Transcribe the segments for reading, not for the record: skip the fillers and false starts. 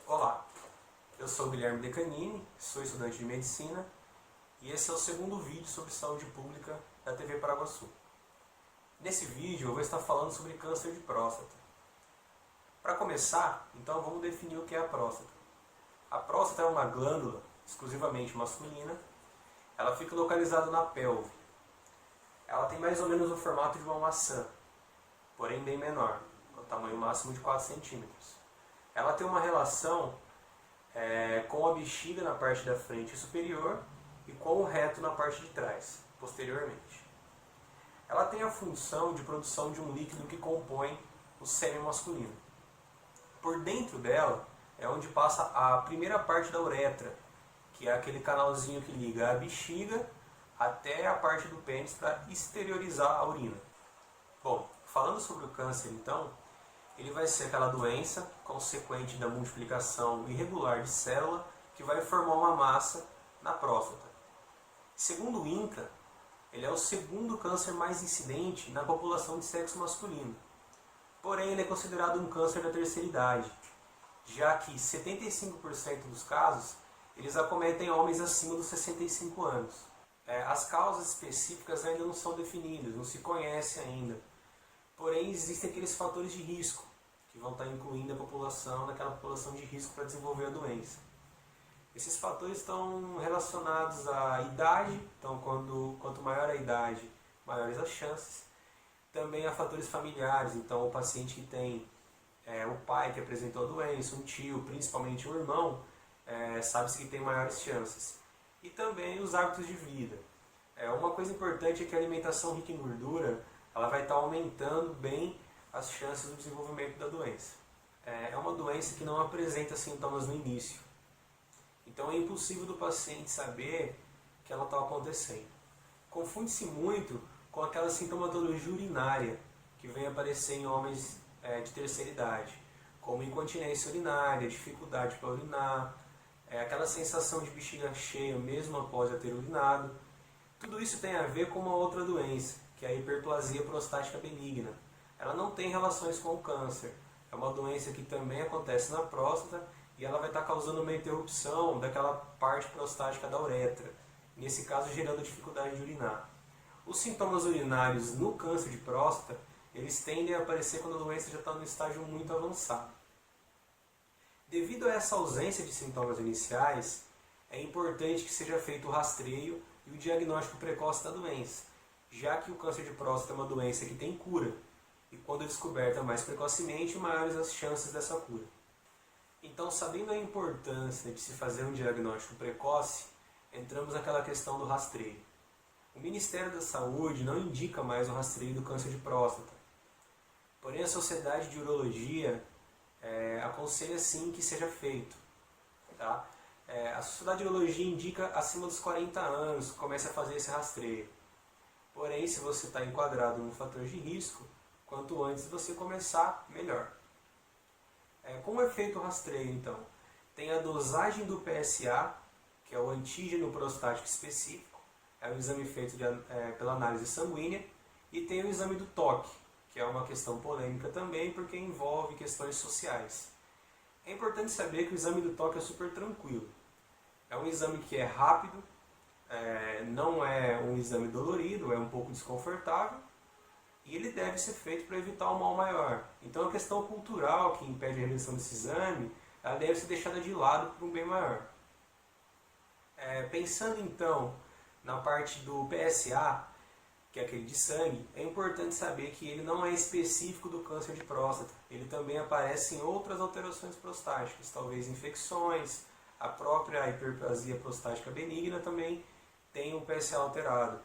Olá, eu sou o Guilherme Decanini, sou estudante de Medicina e esse é o segundo vídeo sobre saúde pública da TV Paraguaçu. Nesse vídeo eu vou estar falando sobre câncer de próstata. Para começar, então vamos definir o que é a próstata. A próstata é uma glândula exclusivamente masculina, ela fica localizada na pelve. Ela tem mais ou menos o formato de uma maçã, porém bem menor, com o tamanho máximo de 4 centímetros. Ela tem uma relação com a bexiga na parte da frente superior e com o reto na parte de trás, posteriormente. Ela tem a função de produção de um líquido que compõe o sêmen masculino. Por dentro dela é onde passa a primeira parte da uretra, que é aquele canalzinho que liga a bexiga até a parte do pênis para exteriorizar a urina. Bom, falando sobre o câncer então, ele vai ser aquela doença consequente da multiplicação irregular de célula que vai formar uma massa na próstata. Segundo o INCA, ele é o segundo câncer mais incidente na população de sexo masculino. Porém, ele é considerado um câncer da terceira idade, já que 75% dos casos eles acometem homens acima dos 65 anos. As causas específicas ainda não são definidas, não se conhece ainda. Porém, existem aqueles fatores de risco, que vão estar incluindo a população naquela população de risco para desenvolver a doença. Esses fatores estão relacionados à idade, então quanto maior a idade, maiores as chances. Também há fatores familiares, então o paciente que tem o pai que apresentou a doença, um tio, principalmente um irmão, sabe-se que tem maiores chances. E também os hábitos de vida. Uma coisa importante é que a alimentação rica em gordura ela vai estar aumentando bem as chances do desenvolvimento da doença. É uma doença que não apresenta sintomas no início. Então é impossível do paciente saber que ela está acontecendo. Confunde-se muito com aquela sintomatologia urinária que vem aparecer em homens de terceira idade, como incontinência urinária, dificuldade para urinar, aquela sensação de bexiga cheia mesmo após já ter urinado. Tudo isso tem a ver com uma outra doença, que é a hiperplasia prostática benigna. Ela não tem relações com o câncer. É uma doença que também acontece na próstata e ela vai estar causando uma interrupção daquela parte prostática da uretra, nesse caso gerando dificuldade de urinar. Os sintomas urinários no câncer de próstata, eles tendem a aparecer quando a doença já está no estágio muito avançado. Devido a essa ausência de sintomas iniciais, é importante que seja feito o rastreio e o diagnóstico precoce da doença, já que o câncer de próstata é uma doença que tem cura, e quando descoberta mais precocemente, maiores as chances dessa cura. Então, sabendo a importância de se fazer um diagnóstico precoce, entramos naquela questão do rastreio. O Ministério da Saúde não indica mais o rastreio do câncer de próstata, porém a Sociedade de Urologia aconselha sim que seja feito. Tá? A Sociedade de Urologia indica acima dos 40 anos, comece a fazer esse rastreio. Porém, se você está enquadrado no fator de risco, quanto antes você começar, melhor. Como é feito o rastreio, então? Tem a dosagem do PSA, que é o antígeno prostático específico, é um exame feito pela análise sanguínea, e tem o exame do toque, que é uma questão polêmica também, porque envolve questões sociais. É importante saber que o exame do toque é super tranquilo. É um exame que é rápido, não é um exame dolorido, é um pouco desconfortável, e ele deve ser feito para evitar um mal maior. Então a questão cultural que impede a realização desse exame, ela deve ser deixada de lado por um bem maior. Pensando então na parte do PSA, que é aquele de sangue, é importante saber que ele não é específico do câncer de próstata. Ele também aparece em outras alterações prostáticas, talvez infecções, a própria hiperplasia prostática benigna também tem um PSA alterado.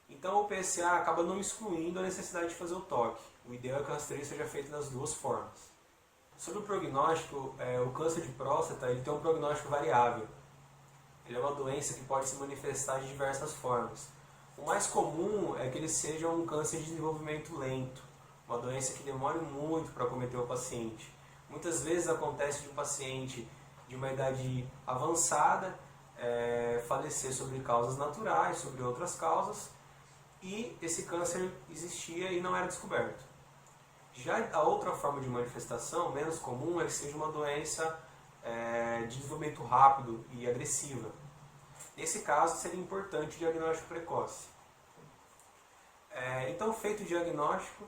Então o PSA acaba não excluindo a necessidade de fazer o toque. O ideal é que o rastreio seja feito das duas formas. Sobre o prognóstico, o câncer de próstata ele tem um prognóstico variável. Ele é uma doença que pode se manifestar de diversas formas. O mais comum é que ele seja um câncer de desenvolvimento lento, uma doença que demora muito para acometer o paciente. Muitas vezes acontece de um paciente de uma idade avançada falecer sobre causas naturais, sobre outras causas, e esse câncer existia e não era descoberto. Já a outra forma de manifestação, menos comum, é que seja uma doença de desenvolvimento rápido e agressiva. Nesse caso, seria importante o diagnóstico precoce. Então, feito o diagnóstico,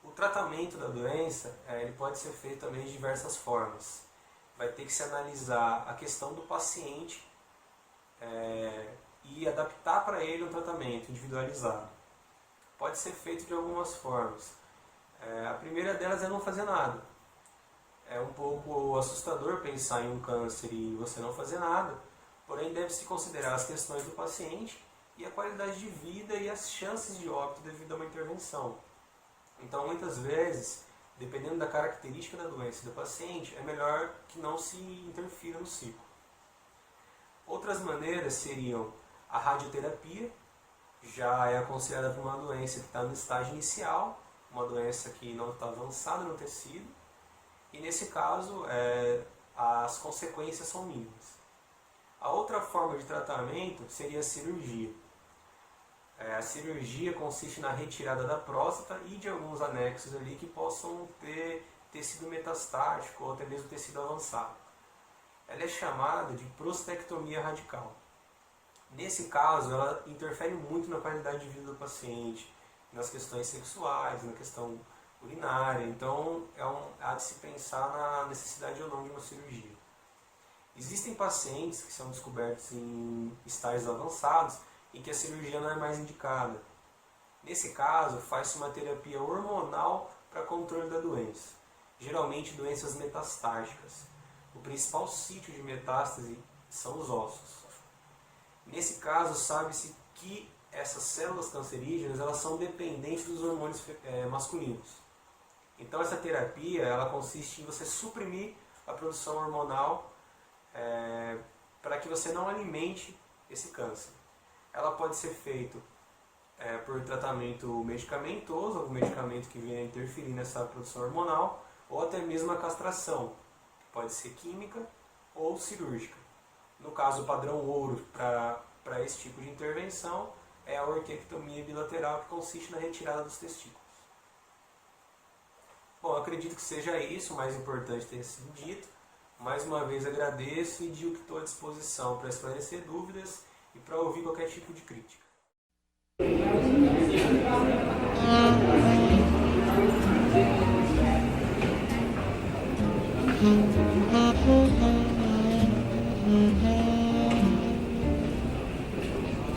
o tratamento da doença ele pode ser feito também de diversas formas. Vai ter que se analisar a questão do paciente e adaptar para ele um tratamento individualizado. Pode ser feito de algumas formas. A primeira delas é não fazer nada. É um pouco assustador pensar em um câncer e você não fazer nada, porém deve-se considerar as questões do paciente e a qualidade de vida e as chances de óbito devido a uma intervenção. Então, muitas vezes, dependendo da característica da doença do paciente, é melhor que não se interfira no ciclo. Outras maneiras seriam a radioterapia, já é aconselhada para uma doença que está no estágio inicial, uma doença que não está avançada no tecido, e nesse caso as consequências são mínimas. A outra forma de tratamento seria a cirurgia. A cirurgia consiste na retirada da próstata e de alguns anexos ali que possam ter tecido metastático ou até mesmo tecido avançado. Ela é chamada de prostatectomia radical. Nesse caso, ela interfere muito na qualidade de vida do paciente, nas questões sexuais, na questão urinária. Então, há de se pensar na necessidade ou não de uma cirurgia. Existem pacientes que são descobertos em estágios avançados em que a cirurgia não é mais indicada. Nesse caso, faz-se uma terapia hormonal para controle da doença, geralmente doenças metastáticas. O principal sítio de metástase são os ossos. Nesse caso, sabe-se que essas células cancerígenas elas são dependentes dos hormônios masculinos. Então, essa terapia ela consiste em você suprimir a produção hormonal para que você não alimente esse câncer. Ela pode ser feita por tratamento medicamentoso, algum medicamento que venha interferir nessa produção hormonal, ou até mesmo a castração, que pode ser química ou cirúrgica. No caso, o padrão ouro para esse tipo de intervenção é a orquiectomia bilateral, que consiste na retirada dos testículos. Bom, eu acredito que seja isso, o mais importante ter sido dito. Mais uma vez agradeço e digo que estou à disposição para esclarecer dúvidas e para ouvir qualquer tipo de crítica.